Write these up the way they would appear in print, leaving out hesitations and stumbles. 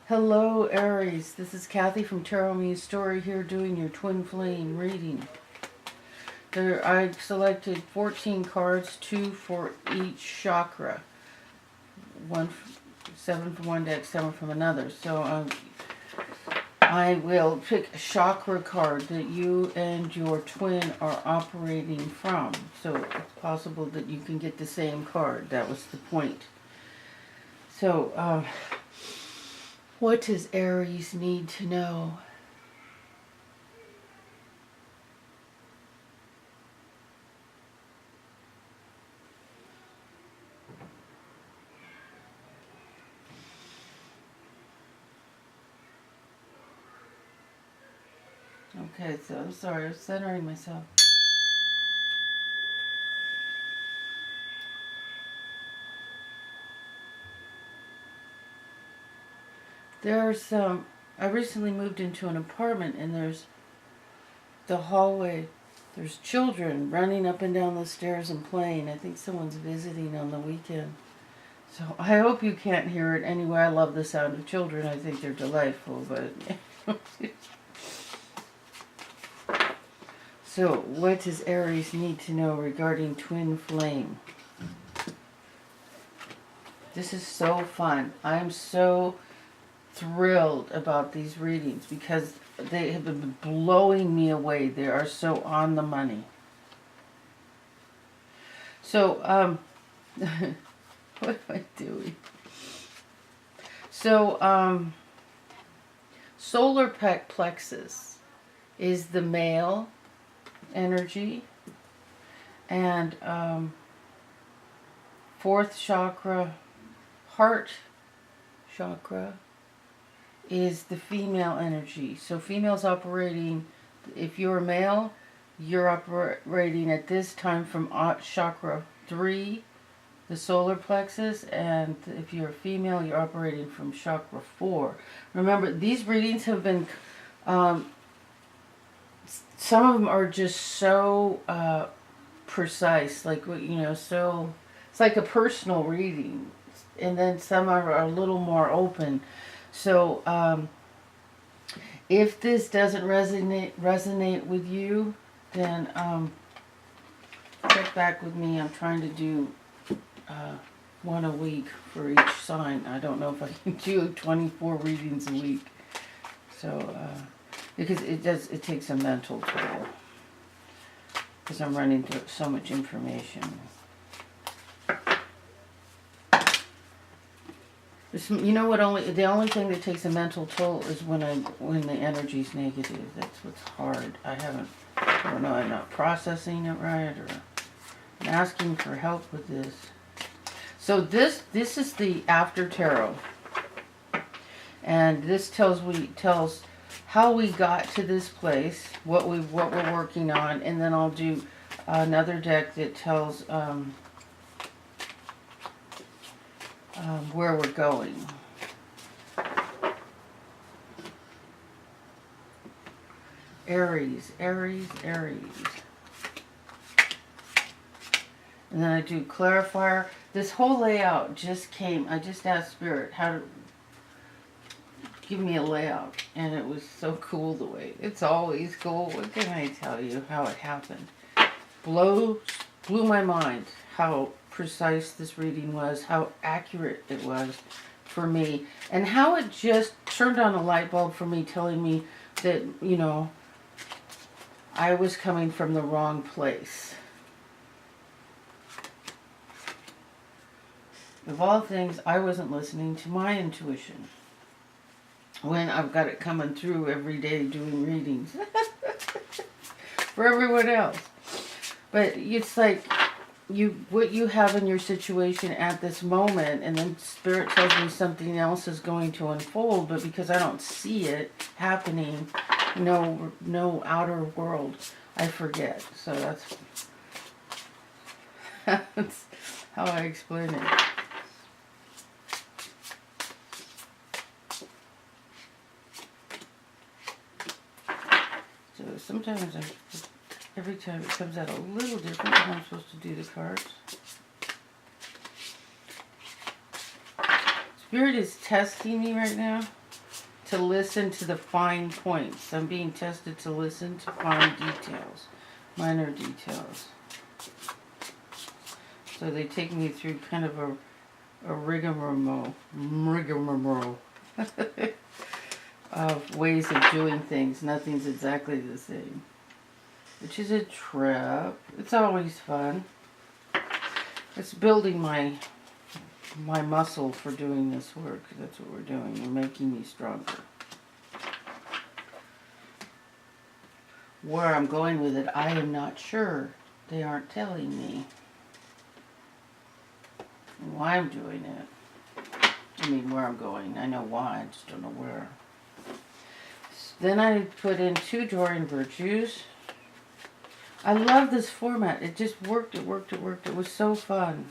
Hello, Aries. This is Kathy from Tarot Me Story here doing your twin flame reading. I selected 14 cards, 2 for each chakra. 7 from one deck, 7 from another. So I will pick a chakra card that you and your twin are operating from. So it's possible that you can get the same card. That was the point. So, what does Aries need to know? Okay, so I'm sorry, I'm centering myself. I recently moved into an apartment and there's the hallway. There's children running up and down the stairs and playing. I think someone's visiting on the weekend. So I hope you can't hear it. Anyway, I love the sound of children. I think they're delightful, but... So, what does Aries need to know regarding twin flame? This is so fun. I'm so thrilled about these readings because they have been blowing me away. They are so on the money. So, what am I doing? So, solar plexus is the male energy, and fourth chakra, heart chakra, is the female energy. So females operating, if you're male, you're operating at this time from chakra 3, the solar plexus, and if you're a female, you're operating from chakra 4. Remember, these readings have been some of them are just so precise, like, so it's like a personal reading, and then some are a little more open. So if this doesn't resonate with you, then check back with me. I'm trying to do one a week for each sign. I don't know if I can do 24 readings a week. So because it takes a mental toll, because I'm running through so much information. You know what? The only thing that takes a mental toll is when the energy's negative. That's what's hard. I don't know. I'm not processing it right, or I'm asking for help with this. So this is the after tarot, and this tells how we got to this place, what we're working on, and then I'll do another deck that tells where we're going. Aries. And then I do clarifier. This whole layout just came. I just asked Spirit how to give me a layout, and it was so cool the way. It's always cool. What can I tell you how it happened? Blew my mind how precise this reading was, how accurate it was for me, and how it just turned on a light bulb for me, telling me that, I was coming from the wrong place. Of all things, I wasn't listening to my intuition when I've got it coming through every day doing readings for everyone else. But it's like what you have in your situation at this moment, and then Spirit tells me something else is going to unfold, but because I don't see it happening, no outer world, I forget. So that's how I explain it. So sometimes every time it comes out a little different how I'm supposed to do the cards. Spirit is testing me right now. to listen to the fine points. I'm being tested to listen to fine details, minor details. So they take me through kind of a rigmarole of ways of doing things. Nothing's exactly the same, which is a trip. It's always fun. It's building my muscle for doing this work. That's what we're doing. We're making me stronger. Where I'm going with it, I am not sure. They aren't telling me why I'm doing it. I mean, where I'm going. I know why, I just don't know where. Then I put in 2 Dorian Virtues. I love this format. It just worked. It was so fun.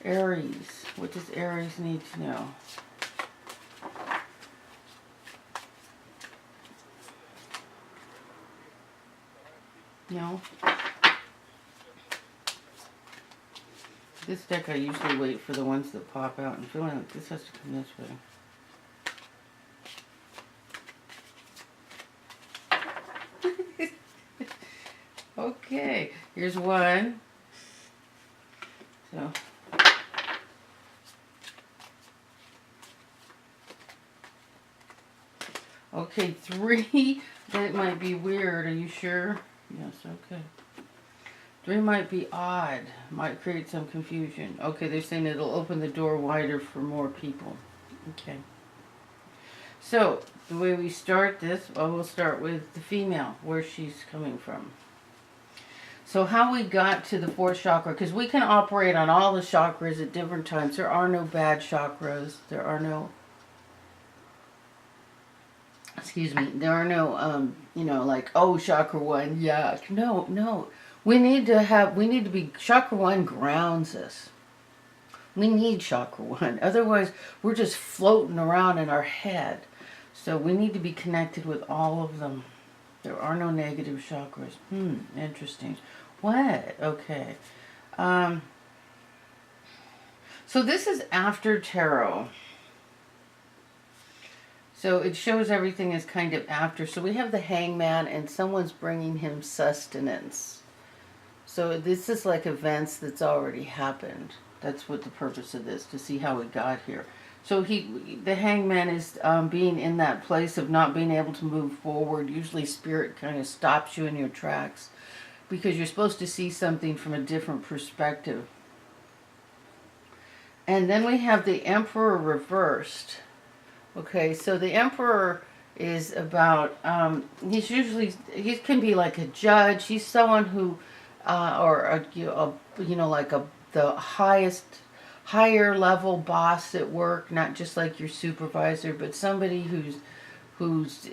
Aries. What does Aries need to know? No? This deck I usually wait for the ones that pop out. I'm feeling like this has to come this way. Okay, here's one. So, okay, 3. That might be weird. Are you sure? Yes, okay. 3 might be odd. Might create some confusion. Okay, they're saying it'll open the door wider for more people. Okay. So, the way we start this, well, we'll start with the female, where she's coming from. So how we got to the 4th chakra, because we can operate on all the chakras at different times. There are no bad chakras. There are no, there are no, like, oh, chakra 1, yuck. No. We need to be, chakra 1 grounds us. We need chakra 1. Otherwise, we're just floating around in our head. So we need to be connected with all of them. There are no negative chakras. Interesting. What? Okay. So this is after tarot. So it shows everything is kind of after. So we have the hangman and someone's bringing him sustenance. So this is like events that's already happened. That's what the purpose of this, to see how it got here. So the hangman is being in that place of not being able to move forward. Usually spirit kind of stops you in your tracks because you're supposed to see something from a different perspective. And then we have the Emperor reversed. Okay, so the Emperor is about, he can be like a judge. He's someone who, the higher level boss at work, not just like your supervisor, but somebody who's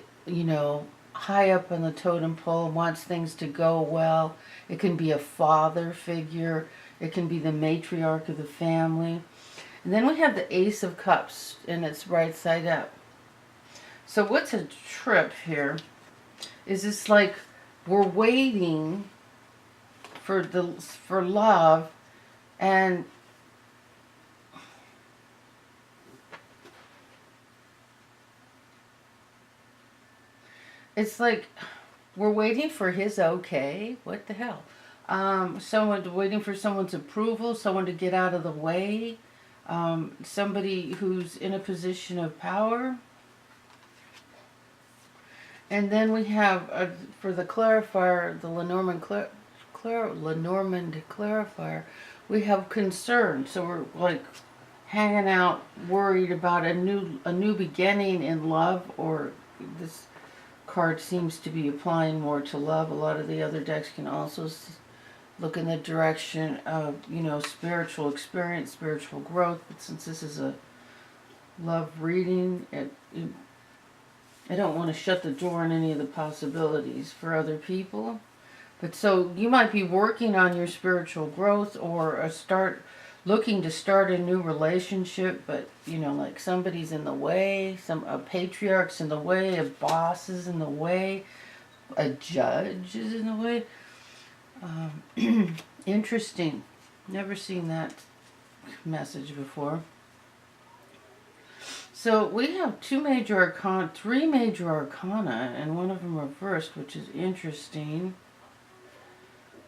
high up on the totem pole, wants things to go well. It can be a father figure. It can be the matriarch of the family. And then we have the Ace of Cups, and it's right side up. So what's a trip here is it's like we're waiting for love, and it's like we're waiting for his okay. What the hell? Someone waiting for someone's approval, someone to get out of the way, somebody who's in a position of power. And then we have, for the clarifier, the Lenormand clarifier, we have concern. So we're like hanging out, worried about a new beginning in love, or this card seems to be applying more to love. A lot of the other decks can also look in the direction of, spiritual experience, spiritual growth. But since this is a love reading, I don't want to shut the door on any of the possibilities for other people. But so you might be working on your spiritual growth, or looking to start a new relationship, but like somebody's in the way, a patriarch's in the way, a boss is in the way, a judge is in the way. Interesting. Never seen that message before. So we have three major arcana, and one of them reversed, which is interesting.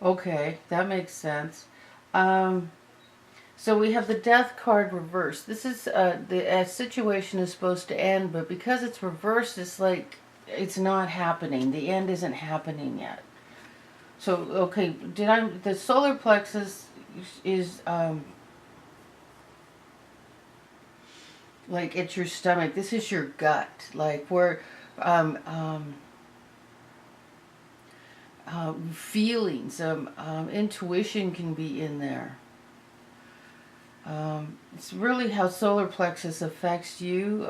Okay, that makes sense. Um, so we have the death card reversed. This is the situation is supposed to end, but because it's reversed, it's like it's not happening. The end isn't happening yet. So okay, the solar plexus is like it's your stomach. This is your gut, like where um, um, feelings, intuition can be in there. It's really how solar plexus affects you.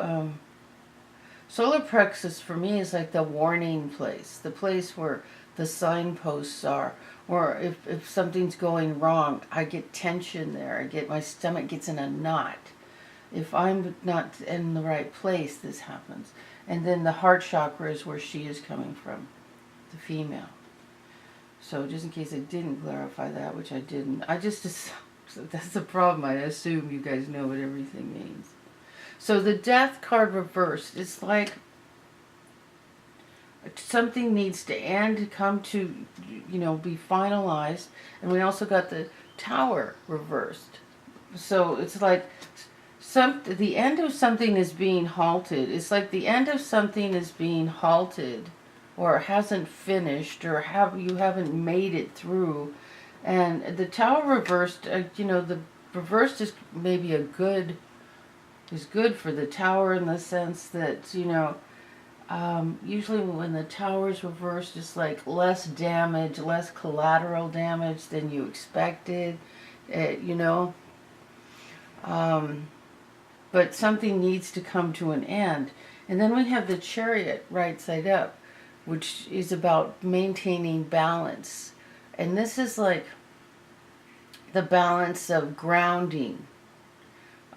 Solar plexus for me is like the warning place, the place where the signposts are. Or if something's going wrong, I get tension there. My stomach gets in a knot. If I'm not in the right place, this happens. And then the heart chakra is where she is coming from, the female. So just in case I didn't clarify that, which I didn't, that's the problem. I assume you guys know what everything means. So the death card reversed, it's like something needs to end, come to, be finalized. And we also got the tower reversed. So it's like the end of something is being halted. It's like the end of something is being halted or hasn't finished or you haven't made it through. And the tower reversed, the reversed is maybe is good for the tower in the sense that, usually when the tower is reversed, it's like less damage, less collateral damage than you expected, you know. But something needs to come to an end. And then we have the Chariot right side up, which is about maintaining balance. And this is like the balance of grounding.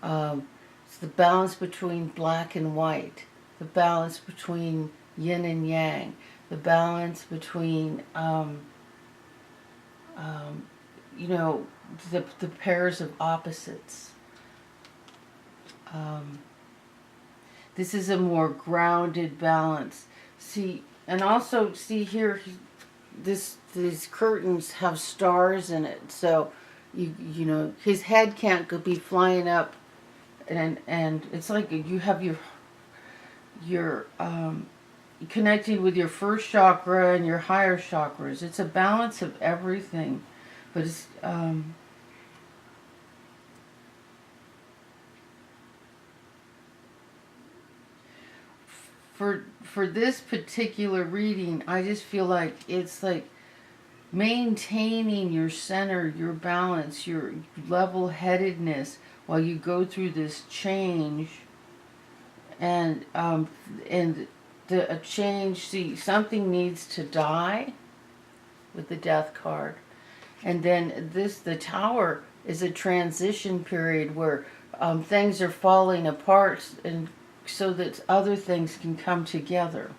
It's the balance between black and white, the balance between yin and yang, the balance between, the pairs of opposites. This is a more grounded balance. And also see here, these curtains have stars in it, so his head can't be flying up, and it's like you have your connecting with your first chakra and your higher chakras. It's a balance of everything, but it's for this particular reading, I just feel like it's like maintaining your center, your balance, your level-headedness while you go through this change. And a change. See, something needs to die with the death card, and then the tower is a transition period where things are falling apart, and so that other things can come together.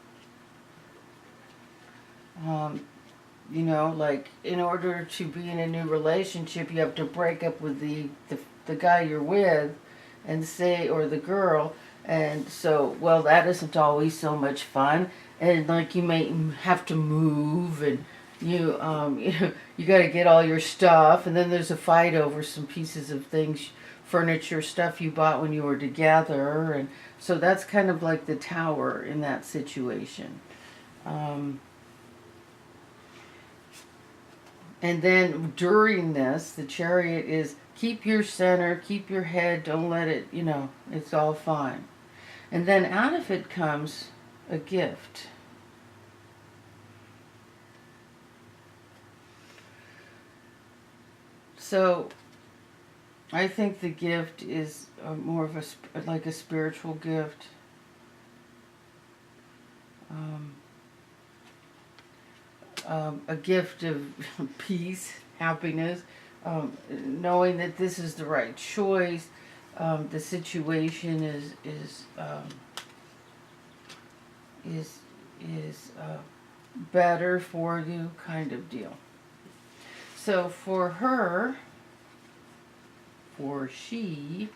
Like in order to be in a new relationship, you have to break up with the guy you're with, or the girl, and so, well, that isn't always so much fun, and like you may have to move, and you you got to get all your stuff, and then there's a fight over some pieces of things, furniture, stuff you bought when you were together, and so that's kind of like the tower in that situation. And then during this, the Chariot is keep your center, keep your head, don't let it, it's all fine. And then out of it comes a gift. So I think the gift is more of like a spiritual gift. A gift of peace, happiness, knowing that this is the right choice. The situation is better for you, kind of deal. So for she,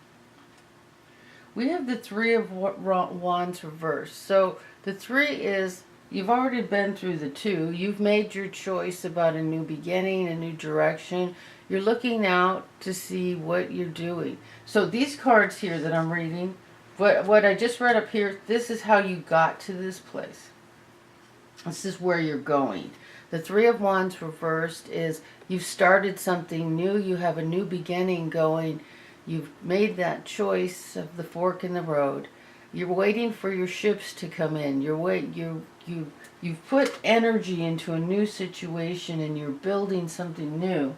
We have the Three of Wands reversed. So the 3 is, you've already been through the 2. You've made your choice about a new beginning, a new direction. You're looking out to see what you're doing. So these cards here that I'm reading, what I just read up here, this is how you got to this place. This is where you're going. The Three of Wands reversed is you've started something new. You have a new beginning going. You've made that choice of the fork in the road. You're waiting for your ships to come in. You've put energy into a new situation and you're building something new.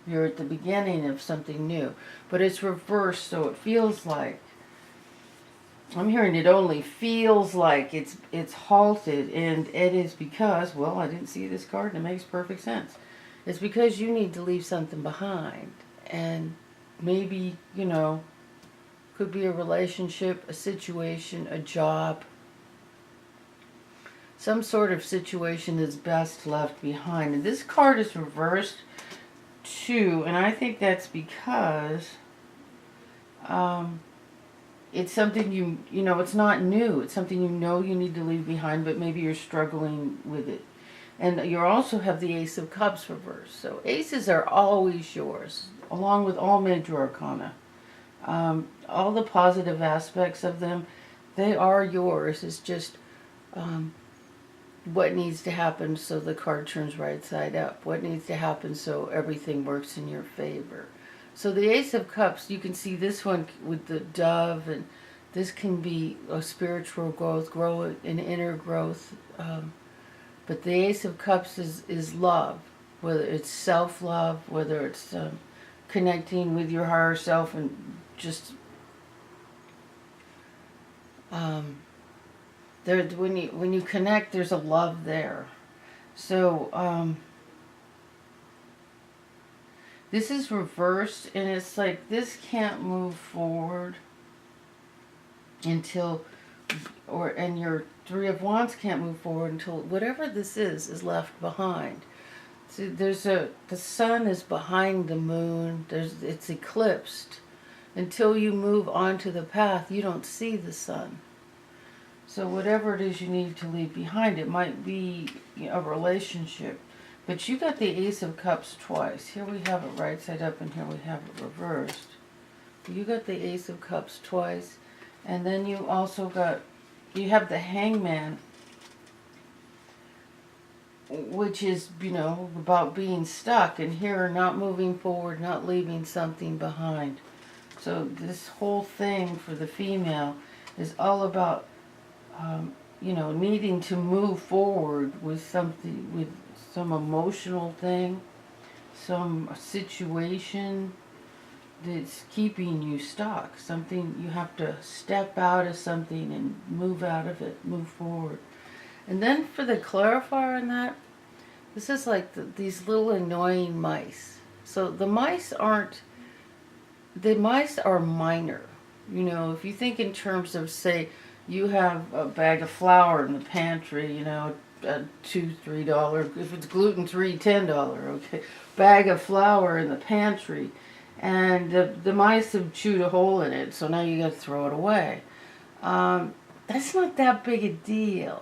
You're at the beginning of something new. But it's reversed, so it feels like, I'm hearing it only feels like it's halted, and it is because, well, I didn't see this card and it makes perfect sense. It's because you need to leave something behind. And maybe, could be a relationship, a situation, a job. Some sort of situation that's best left behind. And this card is reversed too, and I think that's because it's something it's not new. It's something you need to leave behind, but maybe you're struggling with it. And you also have the Ace of Cups reversed. So aces are always yours, along with all major arcana. All the positive aspects of them, they are yours. It's just what needs to happen so the card turns right side up. What needs to happen so everything works in your favor. So the Ace of Cups, you can see this one with the dove, and this can be a spiritual growth, an inner growth. But the Ace of Cups is love, whether it's self-love, whether it's connecting with your higher self, and just when you connect, there's a love there. So this is reversed, and it's like this can't move forward until, and your Three of Wands can't move forward until whatever this is left behind. See, the sun is behind the moon. It's eclipsed. Until you move onto the path, you don't see the sun. So whatever it is you need to leave behind, it might be a relationship. But you got the Ace of Cups twice. Here we have it right side up, and here we have it reversed. You got the Ace of Cups twice. And then you also you have the Hangman, which is, about being stuck. And here, not moving forward, not leaving something behind. So this whole thing for the female is all about, needing to move forward with something, with some emotional thing, some situation that's keeping you stuck. Something you have to step out of something and move out of it, move forward. And then for the clarifier on that, this is like these little annoying mice. So the mice are minor. If you think in terms of, say, you have a bag of flour in the pantry, $2, $3. If it's gluten-free, $10. Okay, bag of flour in the pantry, and the mice have chewed a hole in it, so now you got to throw it away. That's not that big a deal,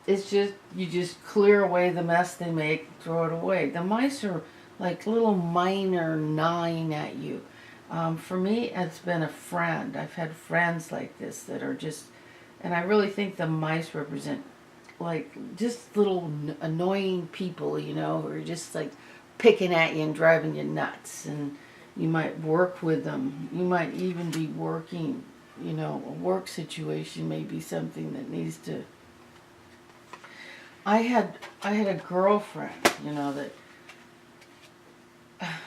it's just you just clear away the mess they make, throw it away. The mice are like little minor gnawing at you. For me, it's been a friend. I've had friends like this that are just, and I really think the mice represent like just little annoying people, who are just like picking at you and driving you nuts. And you might work with them. You might even be working, a work situation may be something that needs to. I had a girlfriend, that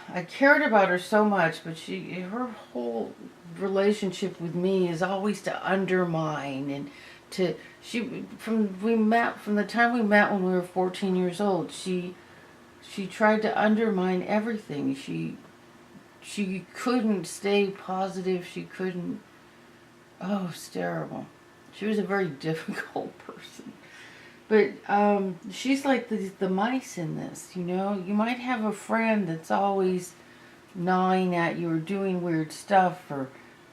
I cared about her so much, but her whole relationship with me is always to undermine and from the time we met when we were 14 years old, she tried to undermine everything. She couldn't stay positive. She couldn't. Oh, it's terrible. She was a very difficult person. But she's like the mice in this, You might have a friend that's always gnawing at you or doing weird stuff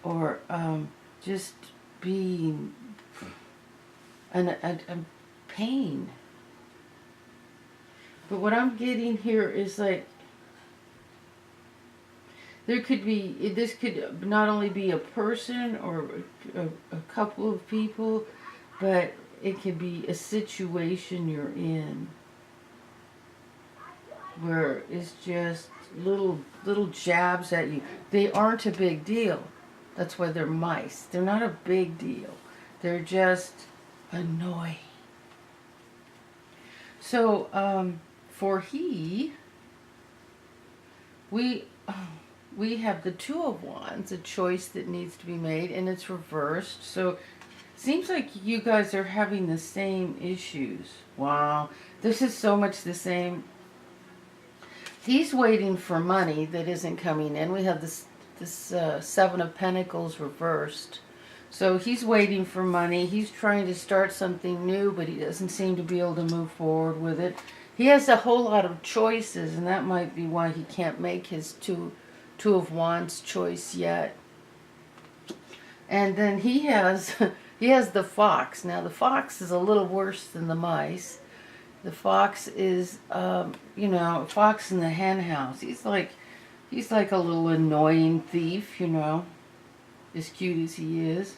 or just being a pain. But what I'm getting here is like, this could not only be a person or a couple of people, but it could be a situation you're in where it's just little jabs at you. They aren't a big deal. That's why they're mice. They're not a big deal. They're just annoying. So for he, we have the Two of Wands, a choice that needs to be made, and it's reversed. So seems like you guys are having the same issues. Wow, this is so much the same. He's waiting for money that isn't coming in. We have this Seven of Pentacles reversed. So he's waiting for money. He's trying to start something new, but he doesn't seem to be able to move forward with it. He has a whole lot of choices, and that might be why he can't make his Two of Wands choice yet. And then he has the Fox. Now the Fox is a little worse than the mice. The Fox is, fox in the hen house. He's like a little annoying thief, as cute as he is.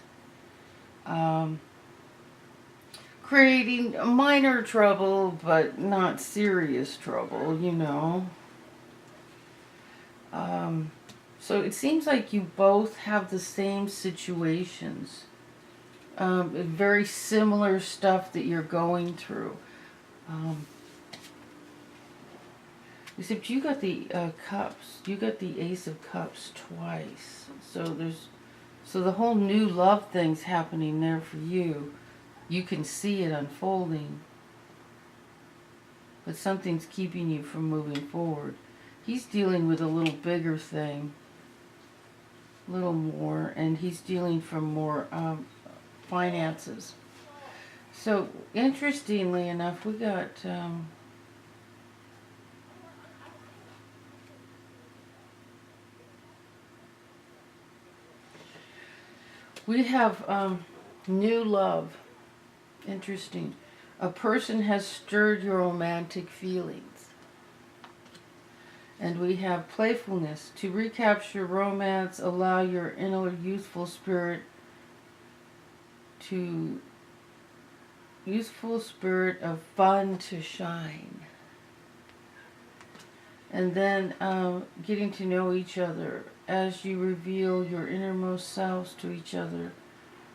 Creating minor trouble, but not serious trouble, So it seems like you both have the same situations. Very similar stuff that you're going through. Except you got the cups. You got the Ace of Cups twice. So the whole new love thing's happening there for you. You can see it unfolding. But something's keeping you from moving forward. He's dealing with a little bigger thing. A little more. And he's dealing from more finances. So, interestingly enough, we got we have new love. Interesting. A person has stirred your romantic feelings. And we have playfulness. To recapture romance, allow your inner youthful spirit of fun to shine. And then getting to know each other. As you reveal your innermost selves to each other,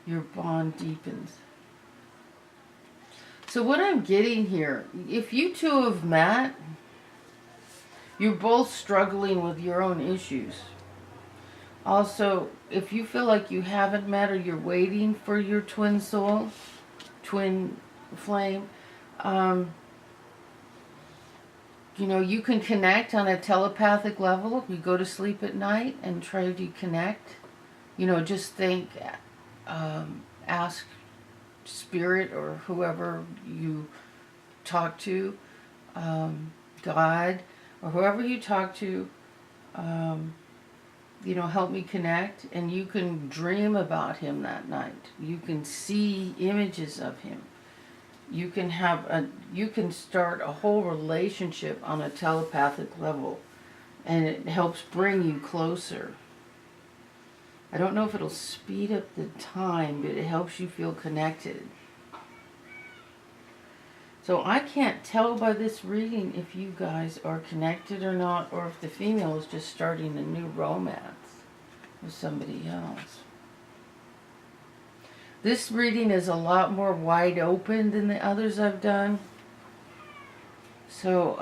your bond deepens. So what I'm getting here, if you two have met, you're both struggling with your own issues. Also, if you feel like you haven't met or you're waiting for your twin soul, twin flame, you can connect on a telepathic level. You go to sleep at night and try to connect. Just think, ask spirit or whoever you talk to, God, or whoever you talk to, help me connect. And you can dream about him that night. You can see images of him. You can start a whole relationship on a telepathic level, and it helps bring you closer. I don't know if it'll speed up the time, but it helps you feel connected. So I can't tell by this reading if you guys are connected or not, or if the female is just starting a new romance with somebody else. This reading is a lot more wide open than the others I've done. So,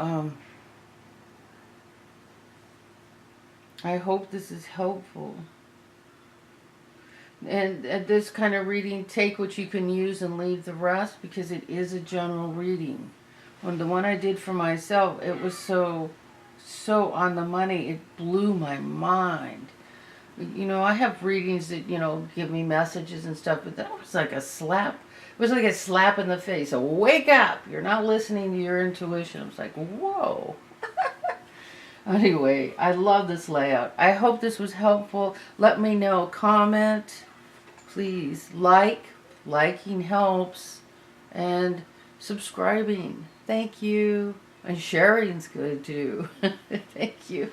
I hope this is helpful. And at this kind of reading, take what you can use and leave the rest, because it is a general reading. When the one I did for myself, it was so on the money, it blew my mind. I have readings that, give me messages and stuff, but that was like a slap. It was like a slap in the face. Wake up! You're not listening to your intuition. I was like, whoa. Anyway, I love this layout. I hope this was helpful. Let me know. Comment. Please. Liking helps. And subscribing. Thank you. And sharing's good too. Thank you.